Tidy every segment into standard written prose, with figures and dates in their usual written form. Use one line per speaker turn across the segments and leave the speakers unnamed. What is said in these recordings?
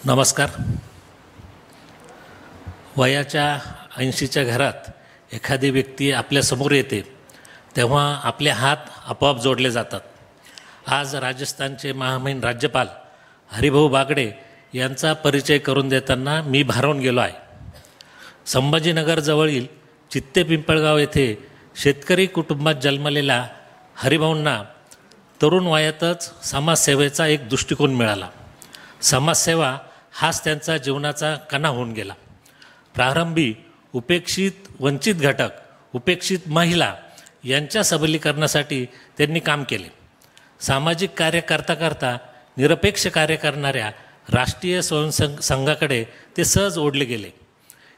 नमस्कार. वयाच्या 80च्या घरात एखादी व्यक्ती आपल्यासमोर येते तेव्हा आपले हात आपोआप जोडले जातात. आज राजस्थानचे महामहिम राज्यपाल हरिभाऊ बागडे यांचा परिचय करून देताना मी भारावून गेलो आहे. संभाजीनगरजवळील चित्ते पिंपळगाव येथे शेतकरी कुटुंबात जन्मलेल्या हरिभाऊंना तरुण वयातच समाजसेवेचा एक दृष्टिकोन मिळाला. समाजसेवा हाच त्यांचा जीवनाचा कणा होऊन गेला. प्रारंभी उपेक्षित वंचित घटक, उपेक्षित महिला यांच्या सबलीकरणासाठी त्यांनी काम केले. सामाजिक कार्य करता करता निरपेक्ष कार्य करणाऱ्या राष्ट्रीय स्वयंसंघाकडे ते सहज ओढले गेले.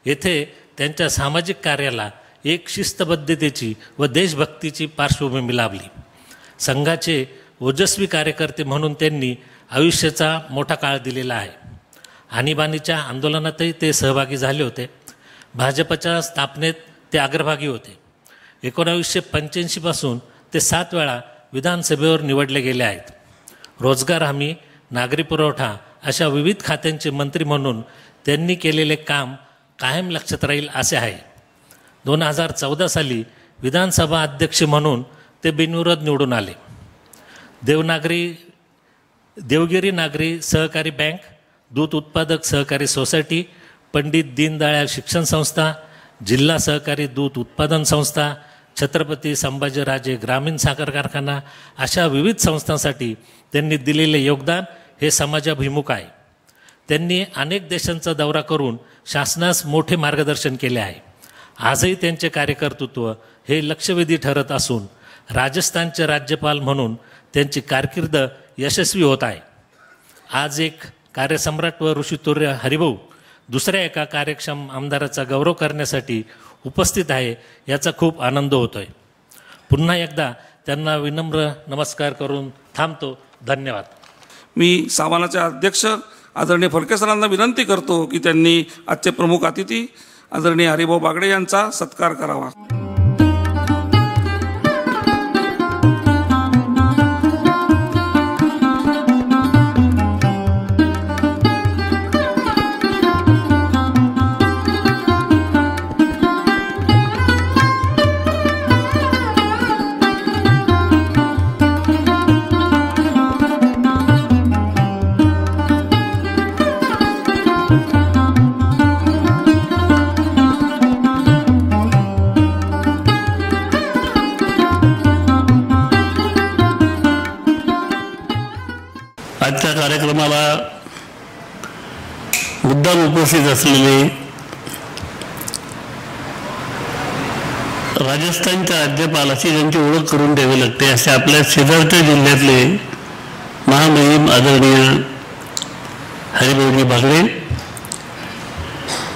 येथे त्यांच्या सामाजिक कार्याला एक शिस्तबद्धतेची व देशभक्तीची पार्श्वभूमी लाभली. संघाचे ओजस्वी कार्यकर्ते म्हणून त्यांनी आयुष्याचा मोठा काळ दिलेला आहे. आणीबाणीच्या आंदोलनातही ते सहभागी झाले होते. भाजपच्या स्थापनेत ते अग्रभागी होते. 1985 पासून ते 7 वेळा विधानसभेवर निवडले गेले आहेत. रोजगार हमी, नागरी पुरवठा अशा विविध खात्यांचे मंत्री म्हणून त्यांनी केलेले काम कायम लक्षात राहील असे आहे. 2014 साली विधानसभा अध्यक्ष म्हणून ते बिनविरोध निवडून आले. देवगिरी नागरी सहकारी बँक, दूध उत्पादक सहकारी सोसायटी, पंडित दीनदयाळ शिक्षण संस्था, जिल्हा सहकारी दूध उत्पादन संस्था, छत्रपती संभाजीराजे ग्रामीण साखर कारखाना अशा विविध संस्थांसाठी त्यांनी दिलेले योगदान हे समाजाभिमुख आहे. त्यांनी अनेक देशांचा दौरा करून शासनास मोठे मार्गदर्शन केले आहे. आजही त्यांचे कार्यकर्तृत्व हे लक्षवेधी ठरत असून राजस्थानचे राज्यपाल म्हणून त्यांची कारकीर्द यशस्वी होत आहे. आज एक कार्यसम्राट व ऋषितुल्य हरिभाऊ दुसऱ्या एका कार्यक्षम आमदाराचा गौरव करण्यासाठी उपस्थित आहे याचा खूप आनंद होतो आहे. पुन्हा एकदा त्यांना विनम्र नमस्कार करून थांबतो. धन्यवाद.
मी सामानाचे अध्यक्ष आदरणीय फडके सरांना विनंती करतो की त्यांनी आजचे प्रमुख अतिथी आदरणीय हरिभाऊ बागडे यांचा सत्कार करावा.
आजच्या कार्यक्रमाला मुद्दाम उपस्थित असलेले राजस्थानच्या राज्यपाल अशी ज्यांची ओळख करून द्यावी लागते असे आपल्या शेजारच्या जिल्ह्यातले महामहिम आदरणीय हरिभाऊजी बागडे,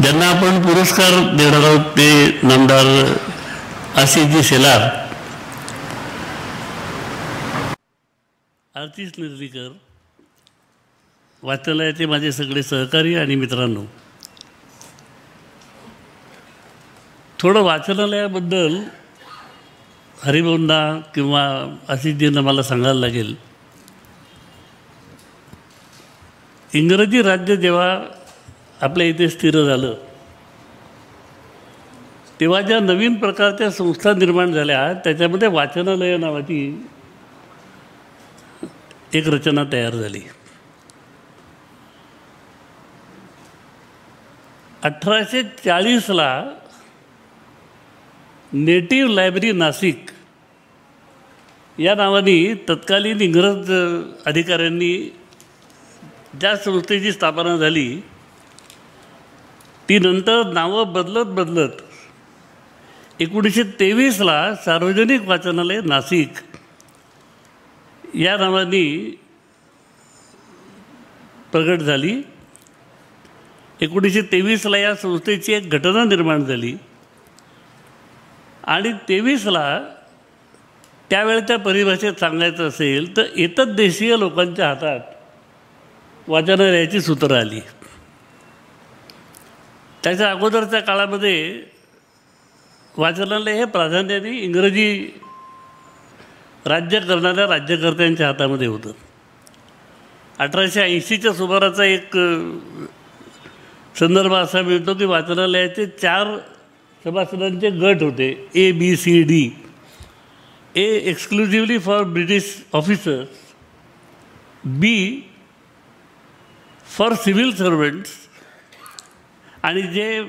ज्यांना आपण पुरस्कार देणार आहोत ते नामदार आशिषजी शेलार, आर्थिक निर्विकर, वाचनालयाचे माझे सगळे सहकारी आणि मित्रांनो, थोडं वाचनालयाबद्दल हरिभाऊंना किंवा आशिषजींना मला सांगायला लागेल. इंग्रजी राज्य जेव्हा आपल्या इथे स्थिर झालं तेव्हा ज्या नवीन प्रकारच्या संस्था निर्माण झाल्या त्याच्यामध्ये वाचनालय नावाची एक रचना तयार झाली. 1840ला नेटिव्ह लायब्ररी नाशिक या नावाने तत्कालीन इंग्रज अधिकाऱ्यांनी ज्या संस्थेची स्थापना झाली ती नंतर नावं बदलत 1923ला सार्वजनिक वाचनालय नाशिक या नावाने प्रगट झाली. 1923ला या संस्थेची एक घटना निर्माण झाली आणि 23ला त्यावेळच्या परिभाषेत सांगायचं असेल तर एतद्देशीय लोकांच्या हातात वाचनालयाची सूत्रं आली. त्याच्या अगोदरच्या काळामध्ये वाचनालय हे प्राधान्याने इंग्रजी राज्य करणाऱ्या राज्यकर्त्यांच्या हातामध्ये होतं. 1880च्या सुमाराचा एक संदर्भ असा मिळतो की वाचनालयाचे 4 सभासदांचे गट होते, ABCD. A exclusively for British officers, B for civil servants, आणि जे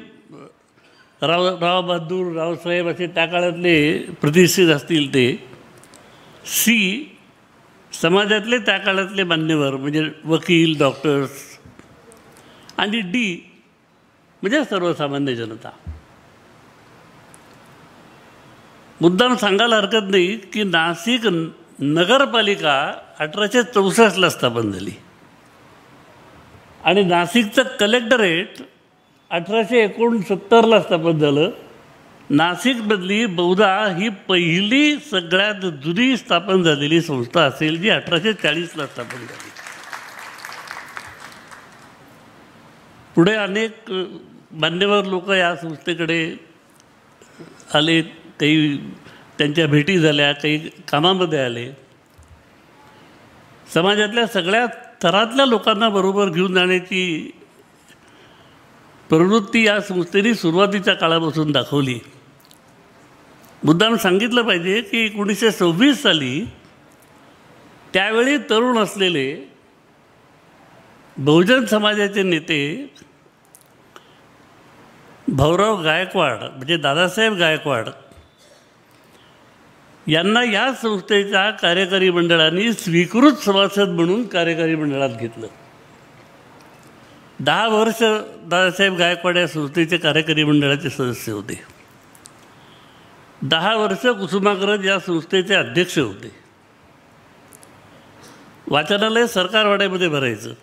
राव बहादूर रावसाहेब असे त्या काळातले प्रतिष्ठित असतील ते, C समाजातले त्या काळातले मान्यवर म्हणजे वकील, डॉक्टर्स, आणि D म्हणजे सर्वसामान्य जनता. मुद्दाम सांगायला हरकत नाही की नाशिक नगरपालिका 1864ला स्थापन झाली आणि नाशिकचं कलेक्टरेट 1869ला स्थापन झालं. नाशिकमधली बहुधा ही पहिली सगळ्यात जुनी स्थापन झालेली संस्था असेल जी 1840ला स्थापन झाली. पुढे अनेक मान्यवर लोक या संस्थेकडे आले, काही त्यांच्या भेटी झाल्या, काही कामामध्ये आले. समाजातल्या सगळ्या थरातल्या लोकांना बरोबर घेऊन जाण्याची प्रवृत्ती या संस्थेने सुरुवातीच्या काळापासून दाखवली. मुद्दाम सांगितलं पाहिजे की 1926 साली त्यावेळी तरुण असलेले बहुजन समाजाचे नेते भाऊराव गायकवाड म्हणजे दादासाहेब गायकवाड यांना या संस्थेच्या कार्यकारी मंडळाने स्वीकृत सभासद म्हणून कार्यकारी मंडळात घेतलं. 10 वर्ष दादासाहेब गायकवाड या संस्थेचे कार्यकारी मंडळाचे सदस्य होते. 10 वर्ष कुसुमाग्रज या संस्थेचे अध्यक्ष होते. वाचनालय सरकारवाड्यामध्ये भरायचं.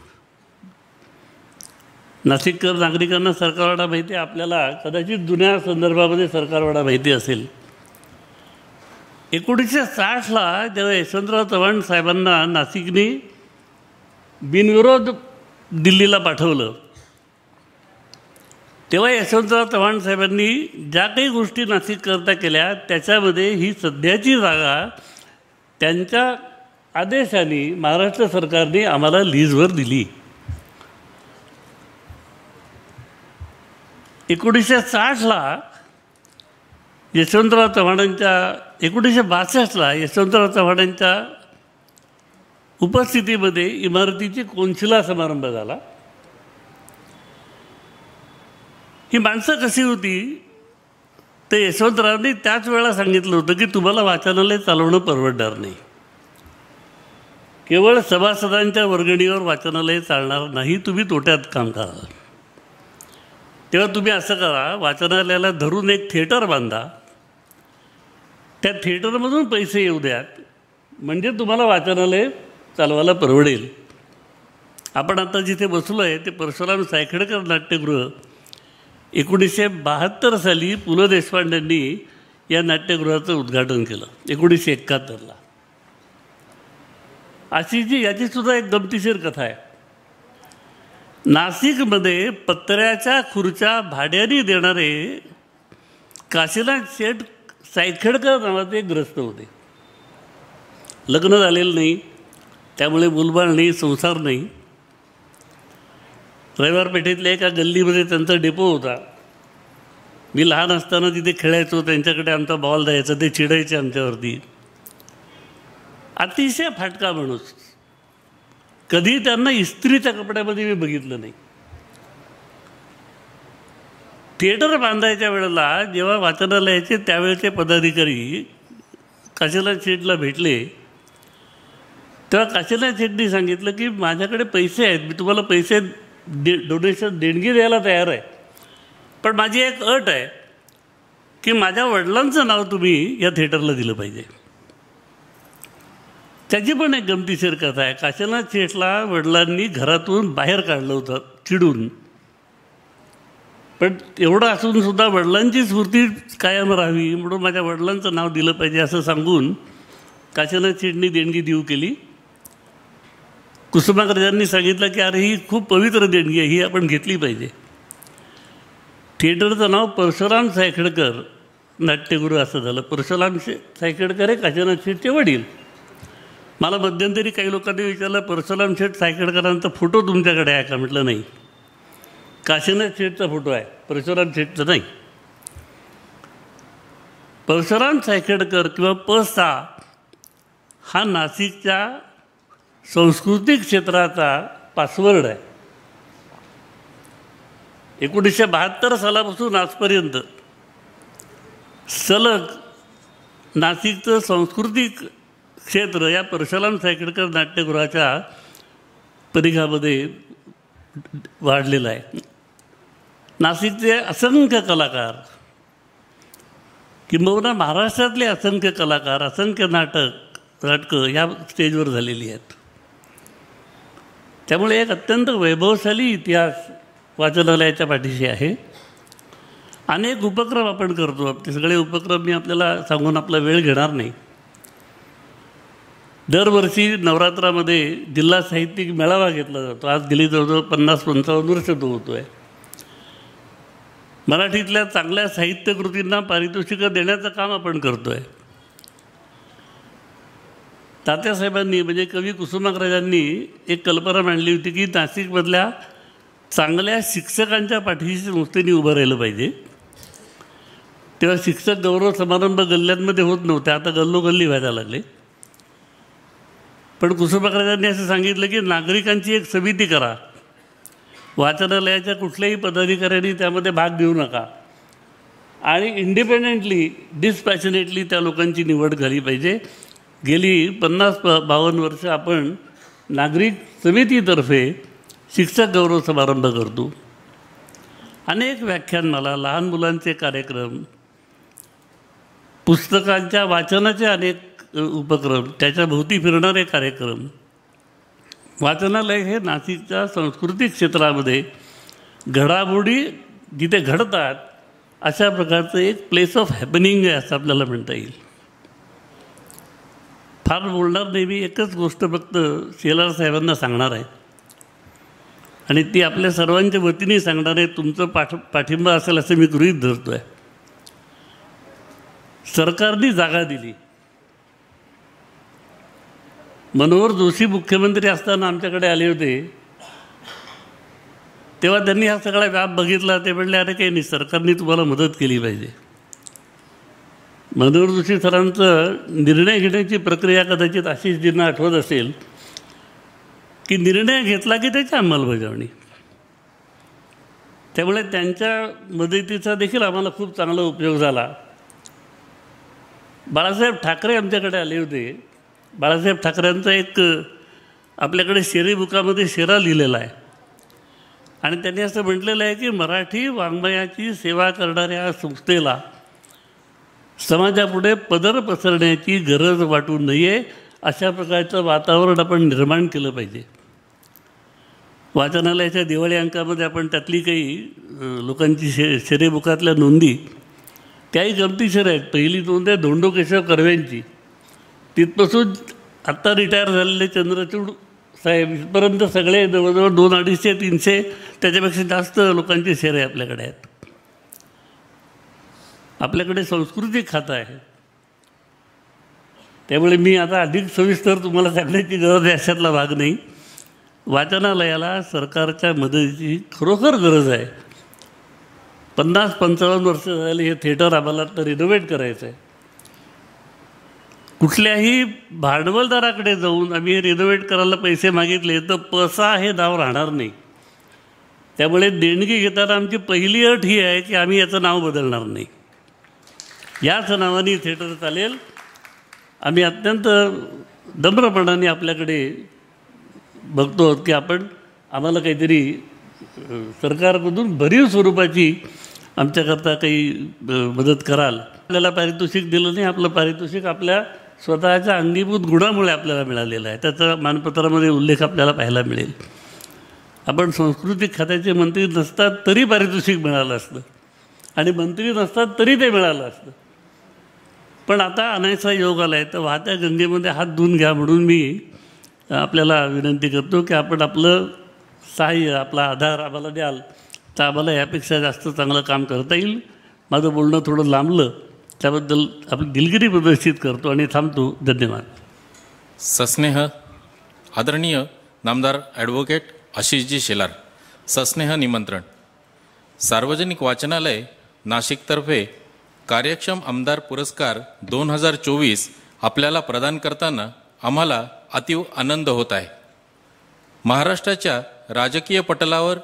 नाशिककर नागरिकांना सरकारवाडा माहिती आहे, आपल्याला कदाचित जुन्या संदर्भामध्ये सरकारवाडा माहिती असेल. 1960ला जेव्हा यशवंतराव चव्हाण साहेबांना नाशिकने बिनविरोध दिल्लीला पाठवलं, तेव्हा यशवंतराव चव्हाण साहेबांनी ज्या काही गोष्टी नाशिककरता केल्या त्याच्यामध्ये ही सध्याची जागा त्यांच्या आदेशाने महाराष्ट्र सरकारने आम्हाला लीजवर दिली. 1960ला यशवंतराव चव्हाणांच्या 1962ला यशवंतराव चव्हाणांच्या उपस्थितीमध्ये इमारतीची कोनशिला समारंभ झाला. ही माणसं कशी होती ते यशवंतरावांनी त्याच वेळेला सांगितलं होतं की तुम्हाला वाचनालय चालवणं परवडणार नाही. केवळ सभासदांच्या वर्गणीवर वाचनालय चालणार नाही, तुम्ही तोट्यात काम करा. तेव्हा तुम्ही असं करा, वाचनालयाला धरून एक थिएटर बांधा, त्या थिएटरमधून पैसे येऊ द्यात, म्हणजे तुम्हाला वाचनालय चालवायला परवडेल. आपण आता जिथे बसलो आहे ते परशुराम सायखेडकर नाट्यगृह 1972 साली पु ल देशपांडेंनी या नाट्यगृहाचं उद्घाटन केलं 1971ला. अशी जी याचीसुद्धा एक गमतीशीर कथा आहे. नाशिकमध्ये पत्र्याच्या खुर्च्या भाड्याने देणारे काशीनाथ शेठ सायखेडकर नावाचे एक ग्रस्त होते. लग्न झालेलं नाही, त्यामुळे मुलबाळ नाही, संसार नाही. रविवार पेठेतल्या एका गल्लीमध्ये त्यांचा डेपो होता. मी लहान असताना तिथे खेळायचो, त्यांच्याकडे आमचा बॉल द्यायचा, ते चिडायचे आमच्यावरती. अतिशय फाटका माणूस. कधी त्यांना इस्त्रीच्या कपड्यामध्ये मी बघितलं नाही. थिएटर बांधायच्या वेळेला जेव्हा वाचनालयाचे त्यावेळेचे पदाधिकारी काशीनाथ शेठला भेटले तेव्हा काशीनाथ शेठनी सांगितलं की माझ्याकडे पैसे आहेत, मी तुम्हाला पैसे डोनेशन देणगी द्यायला तयार आहे, पण माझी एक अट आहे की माझ्या वडिलांचं नाव तुम्ही या थिएटरला दिलं पाहिजे. त्याची पण एक गमतीशीर कथा आहे. काशीनाथ शेठला वडिलांनी घरातून बाहेर काढलं होतं चिडून, पण एवढं असूनसुद्धा वडिलांची स्फूर्ती कायम राहावी म्हणून माझ्या वडिलांचं नाव दिलं पाहिजे असं सांगून काशीनाथ शेठनी देणगी देऊ केली. कुसुमाग्रजांनी सांगितलं की अरे ही खूप पवित्र देणगी आहे, ही आपण घेतली पाहिजे. थिएटरचं नाव परशुराम सायखेडकर नाट्यगृह असं झालं. परशुराम सायखेडकर हे काशीनाथ शेठचे वडील. मला मध्यंतरी काही लोकांनी विचारलं, परशुराम शेठ सायकडकरांचा फोटो तुमच्याकडे आहे का? म्हटलं नाही. काशीनाथ शेठचा फोटो आहे, परशुराम शेठचा नाही. परशुराम सायकडकर किंवा प.सा. हा नाशिकच्या सांस्कृतिक क्षेत्राचा पासवर्ड आहे. 1972 सालापासून आजपर्यंत सलग नाशिकचं सांस्कृतिक क्षेत्र या परशुराम सायकडकर नाट्यगृहाच्या परिघामध्ये वाढलेलं आहे. नाशिकचे असंख्य कलाकार, किंबहुना महाराष्ट्रातले असंख्य कलाकार, असंख्य नाटकं या स्टेजवर झालेली आहेत. त्यामुळे एक अत्यंत वैभवशाली इतिहास वाचनालयाच्या पाठीशी आहे. अनेक उपक्रम आपण करतो. ते सगळे उपक्रम मी आपल्याला सांगून आपला वेळ घेणार नाही. दरवर्षी नवरात्रामध्ये जिल्हा साहित्यिक मेळावा घेतला जातो. आज गेली जवळजवळ 50-55 वर्ष तो होतो आहे. मराठीतल्या चांगल्या साहित्यकृतींना पारितोषिकं देण्याचं काम आपण करतो आहे. तात्यासाहेबांनी म्हणजे कवी कुसुमाग्रजांनी एक कल्पना मांडली होती की नाशिकमधल्या चांगल्या शिक्षकांच्या पाठीशी संस्थेने उभं राहिलं पाहिजे. तेव्हा शिक्षक गौरव समारंभ गल्ल्यांमध्ये होत नव्हते, आता गल्लोगल्ली व्हायला लागले. पण कुसुमाग्रजांनी असं सांगितलं की नागरिकांची एक समिती करा, वाचनालयाच्या कुठल्याही पदाधिकाऱ्यांनी त्यामध्ये भाग घेऊ नका आणि इंडिपेंडेंटली डिस्पॅशनेटली त्या लोकांची निवड झाली पाहिजे. गेली 50-52 वर्ष आपण नागरिक समितीतर्फे शिक्षक गौरव समारंभ करतो. अनेक व्याख्यानमाला, लहान मुलांचे कार्यक्रम, पुस्तकांच्या वाचनाचे अनेक उपक्रम, त्याच्या भोवती फिरणारे कार्यक्रम. वाचनालय हे नाशिकच्या सांस्कृतिक क्षेत्रामध्ये घडामोडी जिथे घडतात अशा प्रकारचं एक प्लेस ऑफ हॅपनिंग आहे असं आपल्याला म्हणता येईल. फार बोलणार नाही मी, एकच गोष्ट फक्त शेलार साहेबांना सांगणार आहे आणि ती आपल्या सर्वांच्या वतीने सांगणार आहे. तुमचं पाठिंबा असेल असं मी गृहीत धरतो आहे. सरकारने जागा दिली. मनोहर जोशी मुख्यमंत्री असताना आमच्याकडे आले होते, तेव्हा त्यांनी हा सगळा व्याप बघितला. ते म्हणले, अरे काही नाही, सरकारने तुम्हाला मदत केली पाहिजे. मनोहर जोशी सरांचं निर्णय घेण्याची प्रक्रिया कदाचित आशिषजींना आठवत असेल की निर्णय घेतला की त्याची अंमलबजावणी. त्यामुळे त्यांच्या मदतीचा देखील आम्हाला खूप चांगला उपयोग झाला. बाळासाहेब ठाकरे आमच्याकडे आले होते. बाळासाहेब ठाकरेंचा एक आपल्याकडे शेरी बुकामध्ये शेरा लिहिलेला आहे आणि त्यांनी असं म्हटलेलं आहे की मराठी वाङ्मयाची सेवा करणाऱ्या संस्थेला समाजापुढे पदर पसरण्याची गरज वाटू नये अशा प्रकारचं वातावरण आपण निर्माण केलं पाहिजे. वाचनालयाच्या दिवाळी अंकामध्ये आपण त्यातली काही लोकांची शेरेबुकातल्या नोंदी त्याही गमतीशीर आहेत. पहिली नोंद आहे धोंडो केशव कर्व्यांची. तिथपासून आत्ता रिटायर झालेले चंद्रचूड साहेब इथपर्यंत सगळे जवळजवळ 200-250-300 त्याच्यापेक्षा जास्त लोकांचे शेरे आपल्याकडे आहेत. आपल्याकडे सांस्कृतिक खातं आहे. त्यामुळे मी आता अधिक सविस्तर तुम्हाला सांगण्याची गरज आहे अशातला भाग नाही. वाचनालयाला सरकारच्या मदतीची खरोखर गरज आहे. 50-55 वर्ष झाले हे थिएटर आम्हाला तर रिनोव्हेट करायचं आहे. कुठल्याही भांडवलदाराकडे जाऊन आम्ही हे रिनोव्हेट करायला पैसे मागितले तर प.सा. हे नाव राहणार नाही. त्यामुळे देणगी घेताना आमची पहिली अट ही आहे की आम्ही याचं नाव बदलणार नाही. याच नावाने थिएटर चालेल. आम्ही अत्यंत नम्रपणाने आपल्याकडे बघतो की आपण आम्हाला काहीतरी सरकारमधून भरीव स्वरूपाची आमच्याकरता काही मदत कराल. आपल्याला पारितोषिक दिलं नाही. आपलं पारितोषिक आपल्या स्वतःच्या अंगीभूत गुणामुळे आपल्याला मिळालेलं आहे. त्याचा मानपत्रामध्ये उल्लेख आपल्याला पाहायला मिळेल. आपण सांस्कृतिक खात्याचे मंत्री नसतात तरी पारितोषिक मिळालं असतं आणि मंत्री नसतात तरी ते मिळालं असतं. पण आता आणायचा योग आला आहे तर वाहत्या गंगेमध्ये हात धुवून घ्या म्हणून मी आपल्याला विनंती करतो की आपण आपलं सहाय्य, आपला आधार आम्हाला द्याल तर आम्हाला यापेक्षा जास्त चांगलं काम करता येईल. माझं बोलणं थोडं लांबलं त्याबद्दल आपली दिलगिरी प्रदर्शित करतो आणि थांबतो. धन्यवाद.
सस्नेह आदरणीय नामदार ॲडव्होकेट आशिषजी शेलार, सस्नेह निमंत्रण. सार्वजनिक वाचनालय नाशिकतर्फे कार्यक्षम आमदार पुरस्कार 2024 आपल्याला प्रदान करताना आम्हाला अतीव आनंद होत आहे. महाराष्ट्राच्या राजकीय पटलावर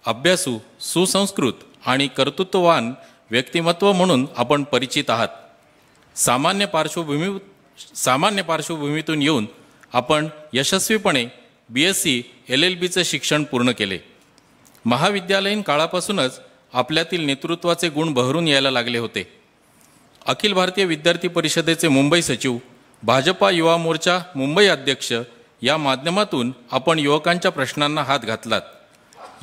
अभ्यासू, सुसंस्कृत आणि कर्तृत्ववान व्यक्तिमत्व म्हणून आपण परिचित आहात. सामान्य पार्श्वभूमीतून येऊन आपण यशस्वीपणे BSc LLBचे शिक्षण पूर्ण केले. महाविद्यालयीन काळापासूनच आपल्यातील नेतृत्वाचे गुण बहरून यायला लागले होते. अखिल भारतीय विद्यार्थी परिषदेचे मुंबई सचिव, भाजपा युवा मोर्चा मुंबई अध्यक्ष या माध्यमातून आपण युवकांच्या प्रश्नांना हात घातलात.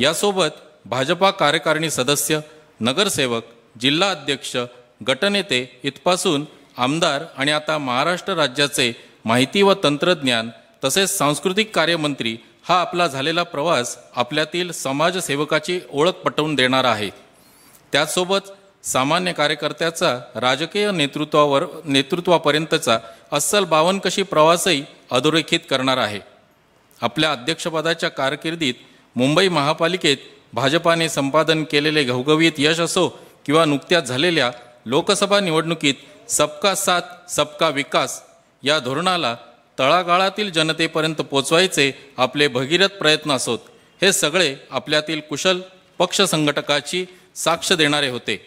यासोबत भाजपा कार्यकारिणी सदस्य, नगरसेवक, जिल्हा अध्यक्ष, गटनेते इथपासून आमदार आणि आता महाराष्ट्र राज्याचे माहिती व तंत्रज्ञान तसेच सांस्कृतिक कार्यमंत्री हा आपला झालेला प्रवास आपल्यातील समाजसेवकाची ओळख पटवून देणारा आहे. त्याचसोबत सामान्य कार्यकर्त्याचा राजकीय नेतृत्वापर्यंतचा अस्सल बावनकशी प्रवासही अधोरेखित करणार आहे. आपल्या अध्यक्षपदाच्या कारकिर्दीत मुंबई महापालिकेत भाजपाने संपादन केलेले घवघवीत यश असो किंवा नुकत्याच झालेल्या लोकसभा निवडणुकीत सबका साथ सबका विकास या धोरणाला तळागाळातील जनतेपर्यंत पोचवायचे आपले भगीरथ प्रयत्न असोत, हे सगळे आपल्यातील कुशल पक्ष संघटकाची साक्ष देणारे होते.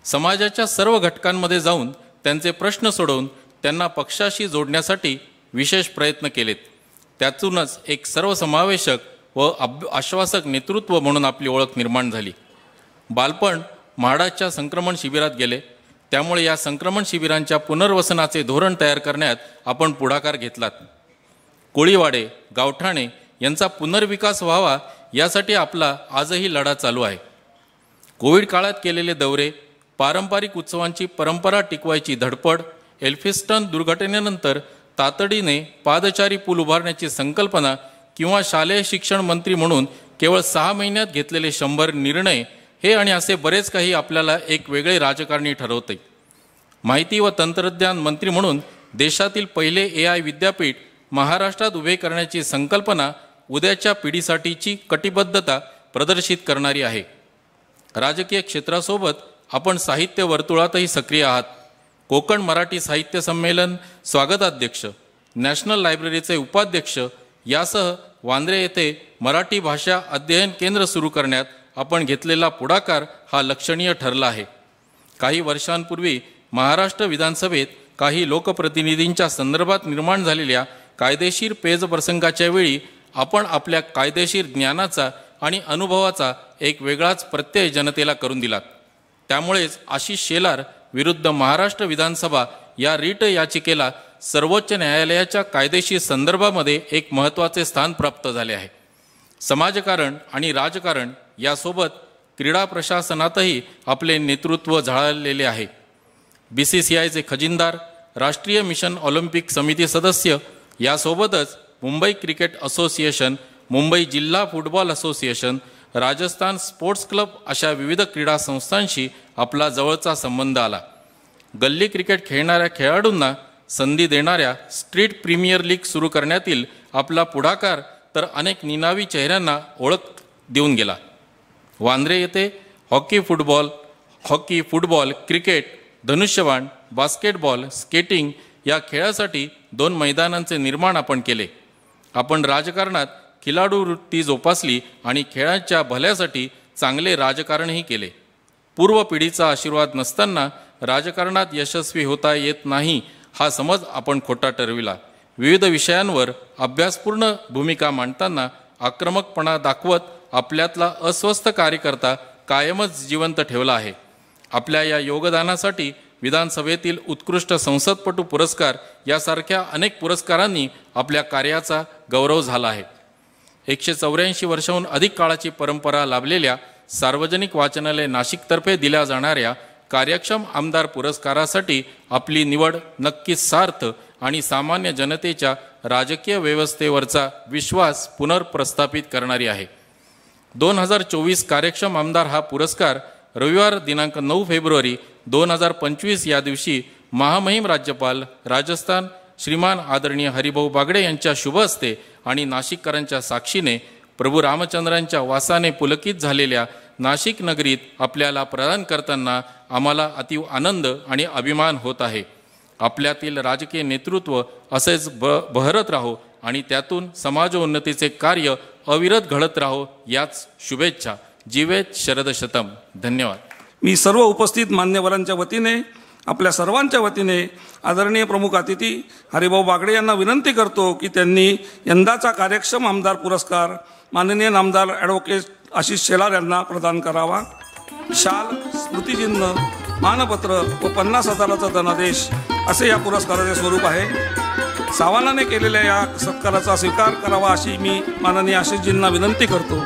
समाजाच्या सर्व घटकांमध्ये जाऊन त्यांचे प्रश्न सोडवून त्यांना पक्षाशी जोडण्यासाठी विशेष प्रयत्न केलेत. त्यातूनच एक सर्वसमावेशक व आश्वासक नेतृत्व म्हणून आपली ओळख निर्माण झाली. बालपण म्हाडाच्या संक्रमण शिबिरात गेले, त्यामुळे या संक्रमण शिबिरांच्या पुनर्वसनाचे धोरण तयार करण्यात आपण पुढाकार घेतलात. कोळीवाडे, गावठाणे यांचा पुनर्विकास व्हावा यासाठी आपला आजही लढा चालू आहे. कोविड काळात केलेले दौरे, पारंपरिक उत्सवांची परंपरा टिकवायची धडपड, एल्फिन्स्टन दुर्घटनेनंतर तातडीने पादचारी पूल उभारण्याची संकल्पना किंवा शालेय शिक्षण मंत्री म्हणून केवळ 6 महिन्यात घेतलेले 100 निर्णय, हे आणि असे बरेच काही आपल्याला एक वेगळे राजकारणी ठरवते. माहिती व तंत्रज्ञान मंत्री म्हणून देशातील पहिले AI विद्यापीठ महाराष्ट्रात उभे करण्याची संकल्पना उद्याच्या पिढीसाठीची कटिबद्धता प्रदर्शित करणारी आहे. राजकीय क्षेत्रासोबत आपण साहित्य वर्तुळातही सक्रिय आहात. कोकण मराठी साहित्य संमेलन स्वागताध्यक्ष, नॅशनल लायब्ररीचे उपाध्यक्ष यासह वांद्रे येथे मराठी भाषा अध्ययन केंद्र सुरू करण्यात आपण घेतलेला पुढाकार हा लक्षणीय ठरला आहे. काही वर्षांपूर्वी महाराष्ट्र विधानसभेत काही लोकप्रतिनिधींच्या संदर्भात निर्माण झालेल्या कायदेशीर पेच प्रसंगाच्या वेळी आपण आपल्या कायदेशीर ज्ञानाचा आणि अनुभवाचा एक वेगळाच प्रत्यय जनतेला करून दिलात. त्यामुळेच आशिष शेलार विरुद्ध महाराष्ट्र विधानसभा या रीट याचिकेला सर्वोच्च न्यायालयाच्या कायदेशीर संदर्भामध्ये एक महत्त्वाचे स्थान प्राप्त झाले आहे. समाजकारण आणि राजकारण यासोबत क्रीडा प्रशासनातही आपले नेतृत्व झळाळलेले आहे. BCCIचे खजिनदार, राष्ट्रीय मिशन ऑलिम्पिक समिती सदस्य यासोबतच मुंबई क्रिकेट असोसिएशन, मुंबई जिल्हा football association, Rajasthan sports club अशा विविध क्रीडा संस्थांशी आपला जवळचा संबंध आला. गल्ली क्रिकेट खेळणाऱ्या खेळाडूंना संधी देणाऱ्या स्ट्रीट प्रीमियर लीग सुरू करण्यातील आपला पुढाकार तर अनेक निनावी चेहऱ्यांना ओळख देऊन गेला. वांद्रे येथे हॉकी, फुटबॉल, क्रिकेट, धनुष्यबाण, बास्केटबॉल, स्केटिंग या खेळासाठी 2 मैदानांचे निर्माण आपण केले. आपण राजकारणात खिलाडू वृत्ती जोपासली आणि खेळाच्या भल्यासाठी चांगले राजकारणही केले. पूर्व पिढीचा आशीर्वाद नसताना राजकारणात यशस्वी होता येत नाही हा समज आपण खोटा ठरविला. विविध विषयांवर अभ्यासपूर्ण भूमिका मांडताना आक्रमकपणा दाखवत आपल्यातला अस्वस्थ कार्यकर्ता कायमच जिवंत ठेवला आहे. आपल्या या योगदानासाठी विधानसभेतील उत्कृष्ट संसदपटू पुरस्कार यासारख्या अनेक पुरस्कारांनी आपल्या कार्याचा गौरव झाला आहे. 184 वर्षांहून अधिक काळाची परंपरा लाभलेल्या सार्वजनिक वाचनालय नाशिकतर्फे दिल्या जाणाऱ्या कार्यक्षम आमदार पुरस्कारासाठी आपली निवड नक्कीच सार्थ आणि सामान्य जनतेच्या राजकीय व्यवस्थेवरचा विश्वास पुनर्प्रस्थापित करणारी आहे. 2024 कार्यक्षम आमदार हा पुरस्कार रविवार दिनांक 9 फेब्रुवारी 2025 या दिवशी महामहिम राज्यपाल, राजस्थान श्रीमान आदरणीय हरिभाऊ बागडे यांच्या शुभ हस्ते आणि नाशिककरांच्या साक्षीने प्रभू रामचंद्रांच्या वासाने पुलकित झालेल्या नाशिक नगरीत आपल्याला प्रदान करताना आम्हाला अतीव आनंद आणि अभिमान होत आहे. आपल्यातील राजकीय नेतृत्व असेच बहरत राहो आणि त्यातून समाजोन्नतीचे कार्य अविरत घडत राहो याच शुभेच्छा. जीवेत शरद शतम. धन्यवाद.
मी सर्व उपस्थित मान्यवरांच्या वतीने आपल्या सर्वांच्या वतीने आदरणीय प्रमुख अतिथी हरिभाऊ बागडे यांना विनंती करतो की त्यांनी यंदाचा कार्यक्षम आमदार पुरस्कार माननीय नामदार ॲडव्होकेट आशिष शेलार यांना प्रदान करावा. शाल, स्मृतिचिन्ह, मानपत्र व 50,000चा धनादेश असे या पुरस्काराचे स्वरूप आहे. सावंताने केलेल्या या सत्काराचा स्वीकार करावा अशी मी माननीय आशिषजींना विनंती करतो.